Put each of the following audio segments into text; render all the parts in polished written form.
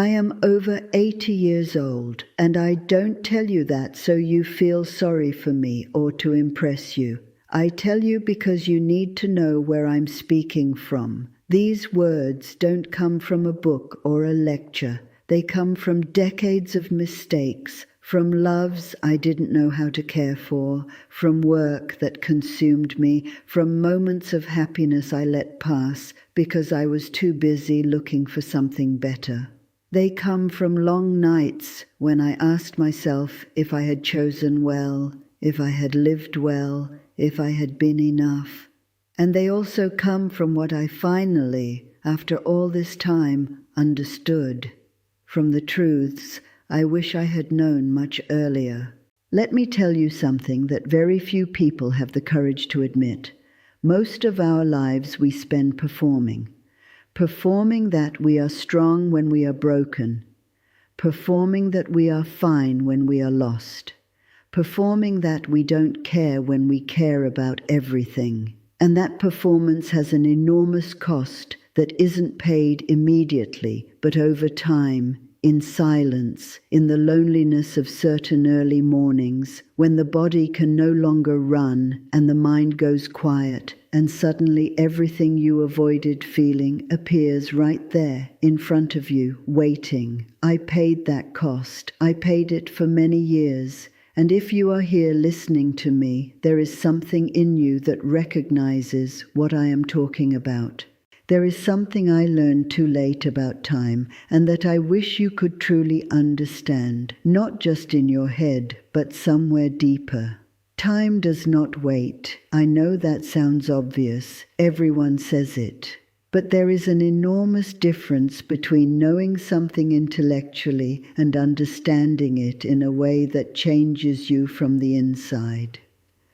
I am over 80 years old, and I don't tell you that so you feel sorry for me or to impress you. I tell you because you need to know where I'm speaking from. These words don't come from a book or a lecture. They come from decades of mistakes, from loves I didn't know how to care for, from work that consumed me, from moments of happiness I let pass because I was too busy looking for something better. They come from long nights when I asked myself if I had chosen well, if I had lived well, if I had been enough. And they also come from what I finally, after all this time, understood. From the truths I wish I had known much earlier. Let me tell you something that very few people have the courage to admit. Most of our lives we spend performing. Performing that we are strong when we are broken. Performing that we are fine when we are lost. Performing that we don't care when we care about everything. And that performance has an enormous cost that isn't paid immediately, but over time, in silence, in the loneliness of certain early mornings, when the body can no longer run and the mind goes quiet, and suddenly everything you avoided feeling appears right there in front of you, waiting. I paid that cost. I paid it for many years. And if you are here listening to me, there is something in you that recognizes what I am talking about. There is something I learned too late about time, and that I wish you could truly understand, not just in your head, but somewhere deeper. Time does not wait. I know that sounds obvious. Everyone says it. But there is an enormous difference between knowing something intellectually and understanding it in a way that changes you from the inside.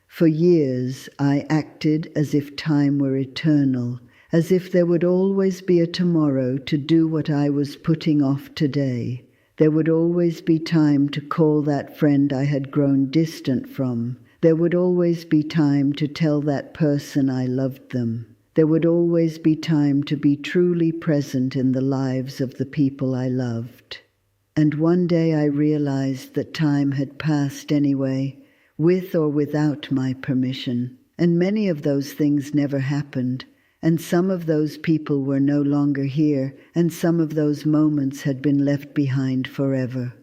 For years, I acted as if time were eternal, as if there would always be a tomorrow to do what I was putting off today. There would always be time to call that friend I had grown distant from. There would always be time to tell that person I loved them. There would always be time to be truly present in the lives of the people I loved. And one day I realized that time had passed anyway, with or without my permission. And many of those things never happened. And some of those people were no longer here, and some of those moments had been left behind forever.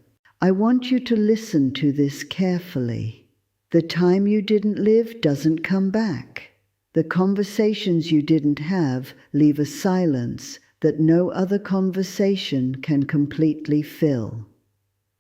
I want you to listen to this carefully. The time you didn't live doesn't come back. The conversations you didn't have leave a silence that no other conversation can completely fill.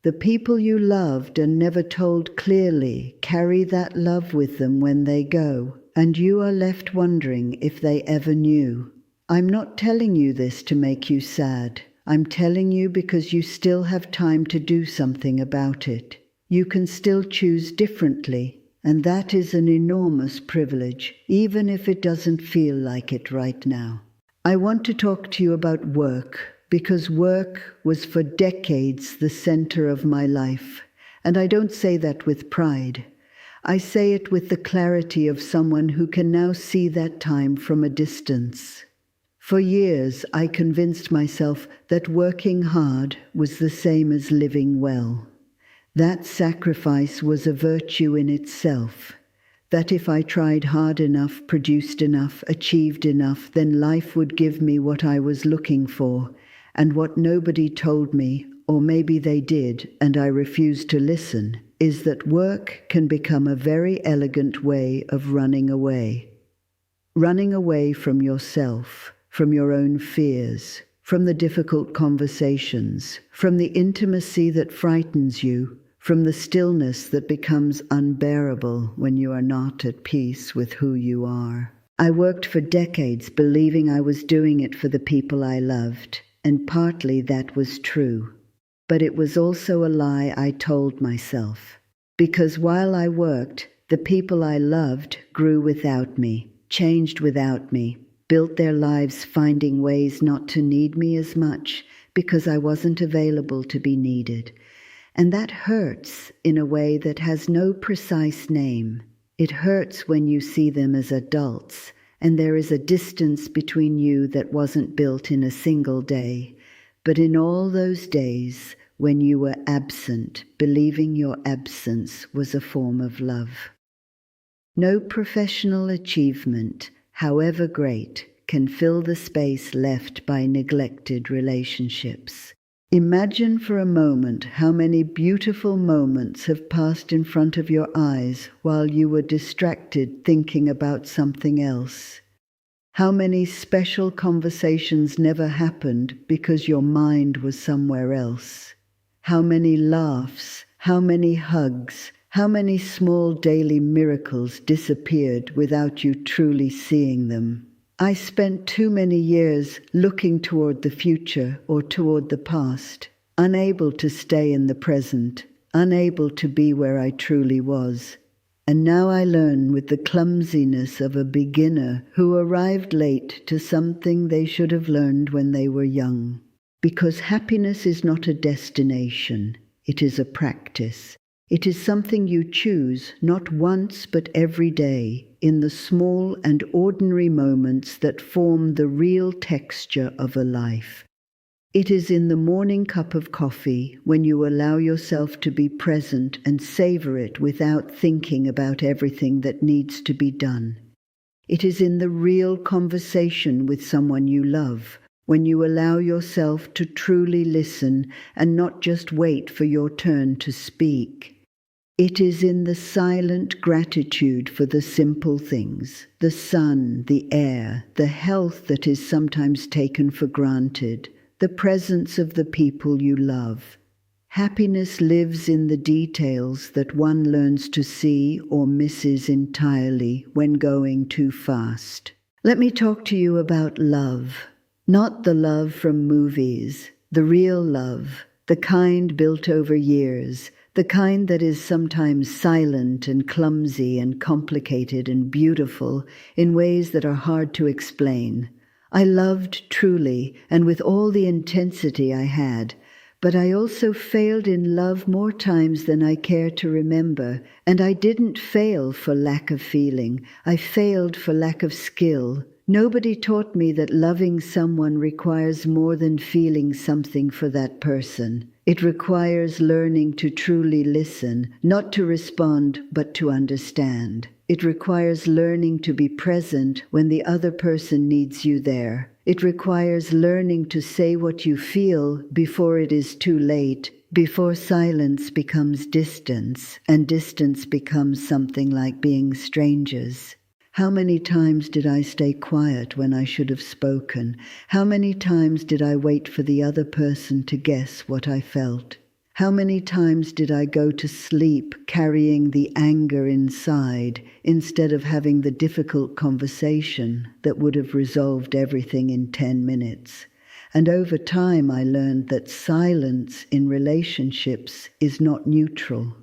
The people you loved and never told clearly carry that love with them when they go, and you are left wondering if they ever knew. I'm not telling you this to make you sad. I'm telling you because you still have time to do something about it. You can still choose differently. And that is an enormous privilege, even if it doesn't feel like it right now. I want to talk to you about work, because work was for decades the center of my life. And I don't say that with pride. I say it with the clarity of someone who can now see that time from a distance. For years, I convinced myself that working hard was the same as living well. That sacrifice was a virtue in itself, that if I tried hard enough, produced enough, achieved enough, then life would give me what I was looking for, and what nobody told me, or maybe they did, and I refused to listen, is that work can become a very elegant way of running away. Running away from yourself, from your own fears, from the difficult conversations, from the intimacy that frightens you, from the stillness that becomes unbearable when you are not at peace with who you are. I worked for decades believing I was doing it for the people I loved, and partly that was true. But it was also a lie I told myself. Because while I worked, the people I loved grew without me, changed without me, built their lives finding ways not to need me as much because I wasn't available to be needed. And that hurts in a way that has no precise name. It hurts when you see them as adults, and there is a distance between you that wasn't built in a single day. But in all those days when you were absent, believing your absence was a form of love. No professional achievement, however great, can fill the space left by neglected relationships. Imagine for a moment how many beautiful moments have passed in front of your eyes while you were distracted thinking about something else. How many special conversations never happened because your mind was somewhere else. How many laughs, how many hugs, how many small daily miracles disappeared without you truly seeing them. I spent too many years looking toward the future or toward the past, unable to stay in the present, unable to be where I truly was. And now I learn with the clumsiness of a beginner who arrived late to something they should have learned when they were young. Because happiness is not a destination, it is a practice. It is something you choose, not once but every day, in the small and ordinary moments that form the real texture of a life. It is in the morning cup of coffee when you allow yourself to be present and savor it without thinking about everything that needs to be done. It is in the real conversation with someone you love, when you allow yourself to truly listen and not just wait for your turn to speak. It is in the silent gratitude for the simple things, the sun, the air, the health that is sometimes taken for granted, the presence of the people you love. Happiness lives in the details that one learns to see or misses entirely when going too fast. Let me talk to you about love. Not the love from movies, the real love, the kind built over years, the kind that is sometimes silent and clumsy and complicated and beautiful in ways that are hard to explain. I loved truly and with all the intensity I had, but I also failed in love more times than I care to remember, and I didn't fail for lack of feeling. I failed for lack of skill. Nobody taught me that loving someone requires more than feeling something for that person. It requires learning to truly listen, not to respond, but to understand. It requires learning to be present when the other person needs you there. It requires learning to say what you feel before it is too late, before silence becomes distance, and distance becomes something like being strangers. How many times did I stay quiet when I should have spoken? How many times did I wait for the other person to guess what I felt? How many times did I go to sleep carrying the anger inside instead of having the difficult conversation that would have resolved everything in 10 minutes? And over time I learned that silence in relationships is not neutral.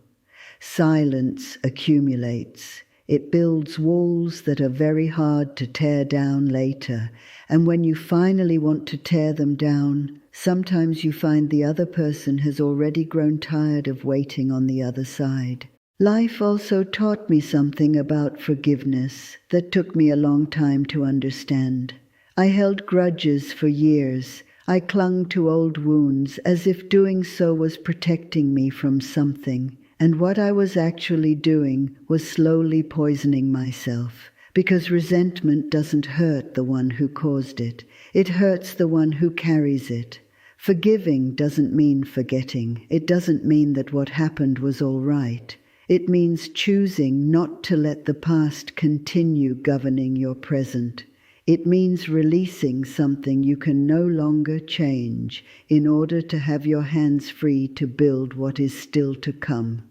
Silence accumulates. It builds walls that are very hard to tear down later, and when you finally want to tear them down, sometimes you find the other person has already grown tired of waiting on the other side. Life also taught me something about forgiveness that took me a long time to understand. I held grudges for years. I clung to old wounds as if doing so was protecting me from something. And what I was actually doing was slowly poisoning myself, because resentment doesn't hurt the one who caused it. It hurts the one who carries it. Forgiving doesn't mean forgetting. It doesn't mean that what happened was all right. It means choosing not to let the past continue governing your present. It means releasing something you can no longer change in order to have your hands free to build what is still to come.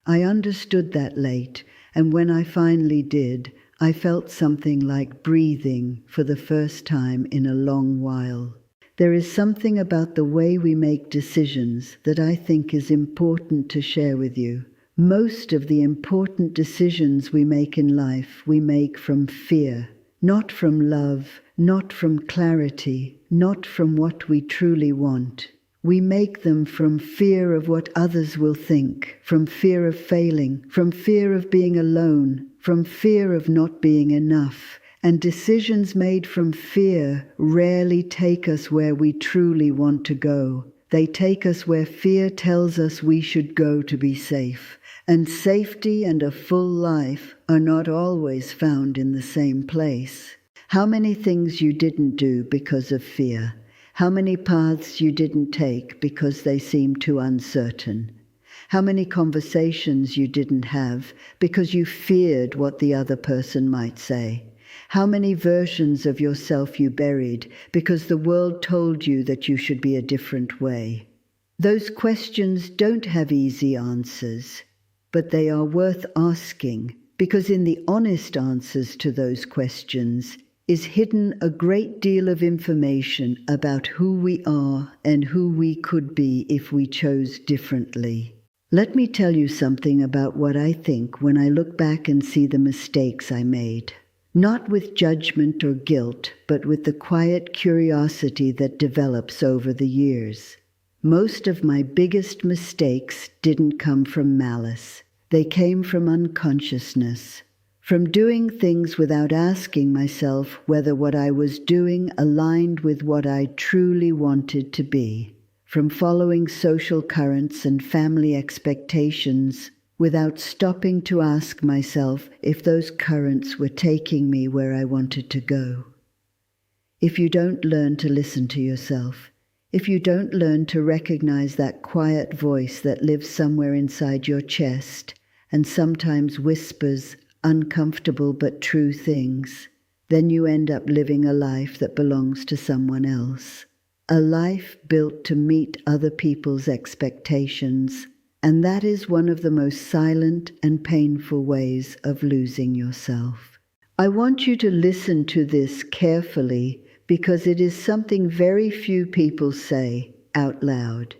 I understood that late, and when I finally did, I felt something like breathing for the first time in a long while. There is something about the way we make decisions that I think is important to share with you. Most of the important decisions we make in life, we make from fear, not from love, not from clarity, not from what we truly want. We make them from fear of what others will think, from fear of failing, from fear of being alone, from fear of not being enough, And decisions made from fear rarely take us where we truly want to go. They take us where fear tells us we should go to be safe. And safety and a full life are not always found in the same place. How many things you didn't do because of fear? How many paths you didn't take because they seemed too uncertain? How many conversations you didn't have because you feared what the other person might say? How many versions of yourself you buried because the world told you that you should be a different way? Those questions don't have easy answers, but they are worth asking, because in the honest answers to those questions is hidden a great deal of information about who we are and who we could be if we chose differently. Let me tell you something about what I think when I look back and see the mistakes I made. Not with judgment or guilt, but with the quiet curiosity that develops over the years. Most of my biggest mistakes didn't come from malice. They came from unconsciousness, from doing things without asking myself whether what I was doing aligned with what I truly wanted to be, from following social currents and family expectations without stopping to ask myself if those currents were taking me where I wanted to go. If you don't learn to listen to yourself, if you don't learn to recognize that quiet voice that lives somewhere inside your chest and sometimes whispers uncomfortable but true things, then you end up living a life that belongs to someone else. A life built to meet other people's expectations. And that is one of the most silent and painful ways of losing yourself. I want you to listen to this carefully because it is something very few people say out loud.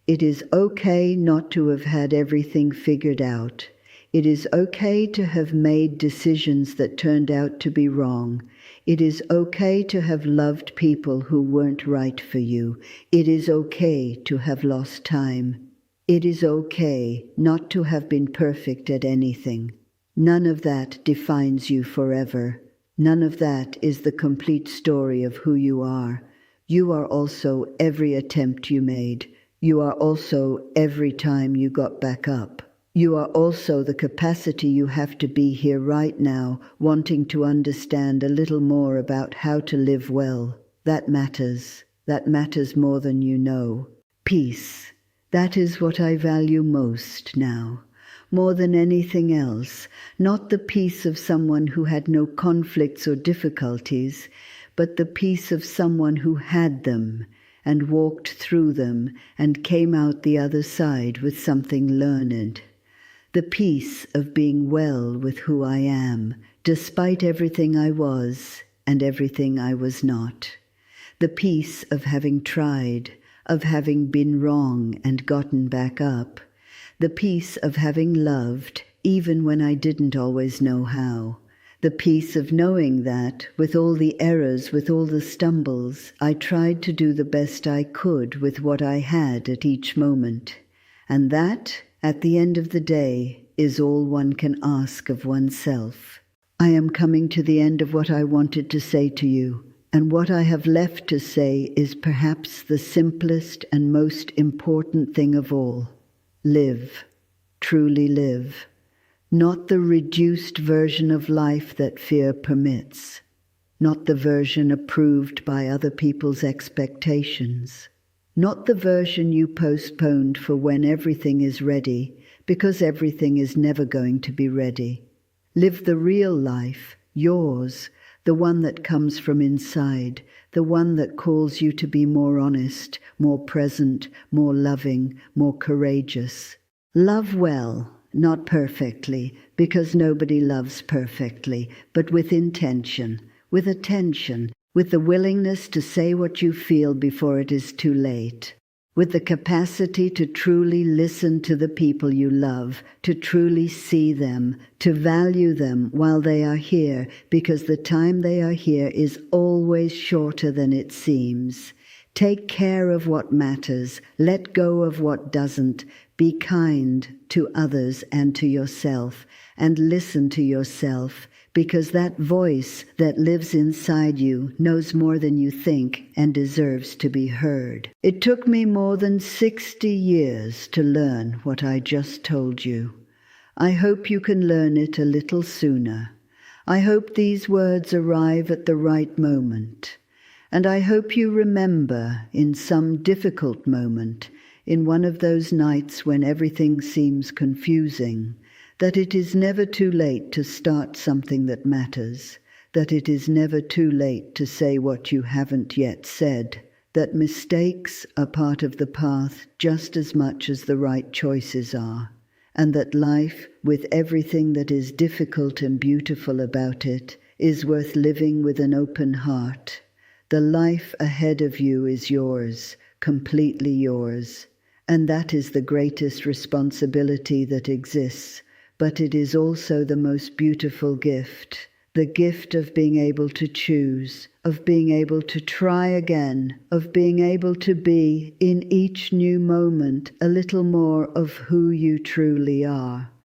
It is okay not to have had everything figured out. It is okay to have made decisions that turned out to be wrong. It is okay to have loved people who weren't right for you. It is okay to have lost time. It is okay not to have been perfect at anything. None of that defines you forever. None of that is the complete story of who you are. You are also every attempt you made. You are also every time you got back up. You are also the capacity you have to be here right now, wanting to understand a little more about how to live well. That matters. That matters more than you know. Peace. That is what I value most now, more than anything else, not the peace of someone who had no conflicts or difficulties, but the peace of someone who had them and walked through them and came out the other side with something learned. The peace of being well with who I am, despite everything I was and everything I was not. The peace of having tried, of having been wrong and gotten back up, the peace of having loved even when I didn't always know how, the peace of knowing that, with all the errors, with all the stumbles, I tried to do the best I could with what I had at each moment. And that, at the end of the day, is all one can ask of oneself. I am coming to the end of what I wanted to say to you. And what I have left to say is perhaps the simplest and most important thing of all. Live. Truly live. Not the reduced version of life that fear permits. Not the version approved by other people's expectations. Not the version you postponed for when everything is ready, because everything is never going to be ready. Live the real life, yours, the one that comes from inside, the one that calls you to be more honest, more present, more loving, more courageous. Love well, not perfectly, because nobody loves perfectly, but with intention, with attention, with the willingness to say what you feel before it is too late. With the capacity to truly listen to the people you love, to truly see them, to value them while they are here, because the time they are here is always shorter than it seems. Take care of what matters, let go of what doesn't, be kind to others and to yourself, and listen to yourself, because that voice that lives inside you knows more than you think and deserves to be heard. It took me more than 60 years to learn what I just told you. I hope you can learn it a little sooner. I hope these words arrive at the right moment. And I hope you remember in some difficult moment, in one of those nights when everything seems confusing, that it is never too late to start something that matters, that it is never too late to say what you haven't yet said, that mistakes are part of the path just as much as the right choices are, and that life, with everything that is difficult and beautiful about it, is worth living with an open heart. The life ahead of you is yours, completely yours, and that is the greatest responsibility that exists, but it is also the most beautiful gift, the gift of being able to choose, of being able to try again, of being able to be, in each new moment, a little more of who you truly are.